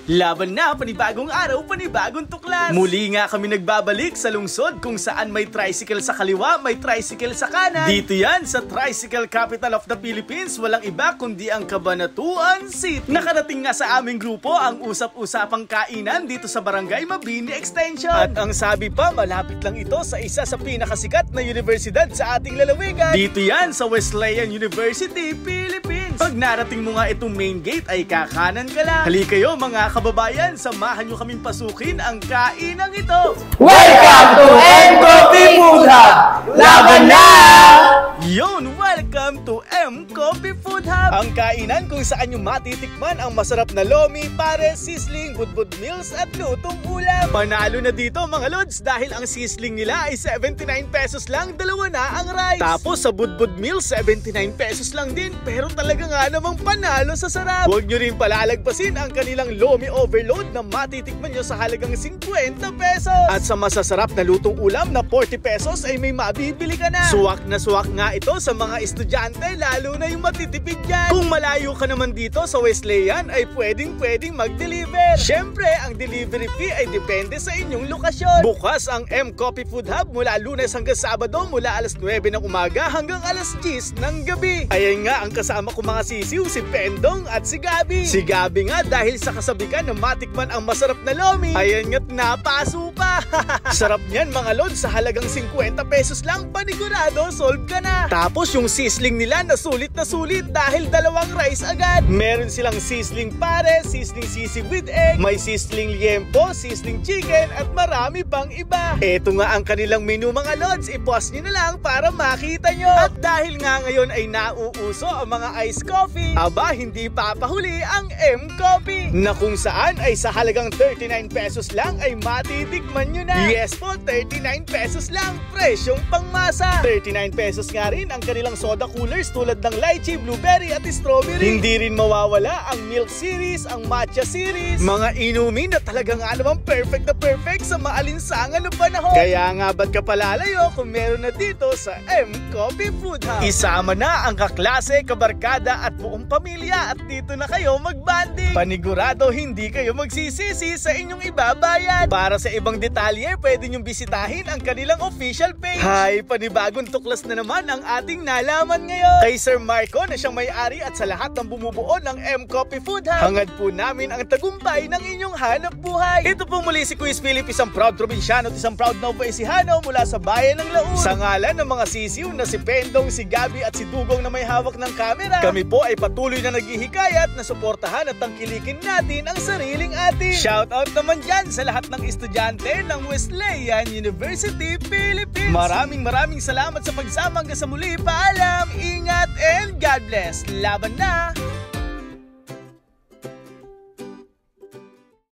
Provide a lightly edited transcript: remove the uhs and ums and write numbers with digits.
Laban na, panibagong araw, panibagong tuklas. Muli nga kami nagbabalik sa lungsod kung saan may tricycle sa kaliwa, may tricycle sa kanan. Dito yan sa Tricycle Capital of the Philippines, walang iba kundi ang Cabanatuan City. Nakarating nga sa aming grupo ang usap-usapang kainan dito sa Barangay Mabini Extension. At ang sabi pa, malapit lang ito sa isa sa pinakasikat na universidad sa ating lalawigan. Dito yan sa Wesleyan University, Philippines. Pag narating mo nga itong main gate ay kakanan ka lang. Halika kayo mga kababayan, samahan nyo kaming pasukin ang kainang ito. Welcome to M Coffee Food Hub! Laban na! Yun, welcome to M Coffee Food Hub! Ang kainan kung saan nyo matitikman ang masarap na lomi, pares, sisling, budbud meals at lutong ulam. Panalo na dito mga lods dahil ang sisling nila ay 79 pesos lang, dalawa na ang rice. Tapos sa budbud meals, 79 pesos lang din, pero talaga nga namang panalo sa sarap. Huwag nyo rin palalagpasin ang kanilang lomi overload na matitikman nyo sa halagang 50 pesos. At sa masasarap na lutong ulam na 40 pesos ay may mabibili ka na. Suwak na suwak nga ito sa mga estudyante, lalo na yung matitipid dyan. Kung malayo ka naman dito sa Wesleyan ay pwedeng mag-deliver. Syempre, ang delivery fee ay depende sa inyong lokasyon. Bukas ang M Coffee Food Hub mula Lunes hanggang Sabado mula alas 9 ng umaga hanggang alas 10 ng gabi. Ayan nga ang kasama ko mga sisiw, si Pendong at si Gabi. Si Gabi nga dahil sa kasabikan na matikman ang masarap na lomi, ayan nga't napaso pa. Sarap niyan mga lod, sa halagang 50 pesos lang, panigurado, solve ka na. Tapos yung sisling nila na sulit dahil dalawang rice agad. Meron silang sisling pares, sisling sisig with egg, may sisling liempo, sisling chicken at marami pang iba. Eto nga ang kanilang menu mga lods, i-pause nyo na lang para makita nyo. At dahil nga ngayon ay nauuso ang mga iced coffee, aba hindi papahuli ang M Coffee na kung saan ay sa halagang 39 pesos lang ay matitikman nyo na. Yes po, 39 pesos lang, presyong pangmasa. 39 pesos nga rin ang kanilang soda coolers tulad ng lychee, blueberry at strawberry. Hindi rin mawawala ang milk series, ang matcha series, mga inumin na talaga nga naman perfect na perfect sa maalinsangan ng panahon. Kaya nga ba't ka palalayo kung meron na dito sa M Coffee Food Hub. Isama na ang kaklase, kabarkada at buong pamilya at dito na kayo magbanding. Panigurado hindi kayo magsisisi sa inyong ibabayad. Para sa ibang detalye, pwede nyong bisitahin ang kanilang official page. Hay, panibagong tuklas na naman ang ating nalaman ngayon. Kay Sir Marco na siyang may-ari at sa lahat ng bumubuo ng M Coffee Food Hub, hangad po namin ang tagumpay ng inyong hanap buhay. Ito po muli si Quiz Philip, isang proud probinsyano at isang proud Nova Ecijano mula sa bayan ng Laun. Sa ngalan ng mga sisiw na si Pendong, si Gabi at si Dugong na may hawak ng camera, kami po ay patuloy na naghihikayat na suportahan at tangkilikin natin ang sariling atin. Shoutout naman dyan sa lahat ng estudyante ng Wesleyan University, Philippines. Maraming salamat sa pagsama hanggang sa muli. Paalam, ingat and God bless. Laban na!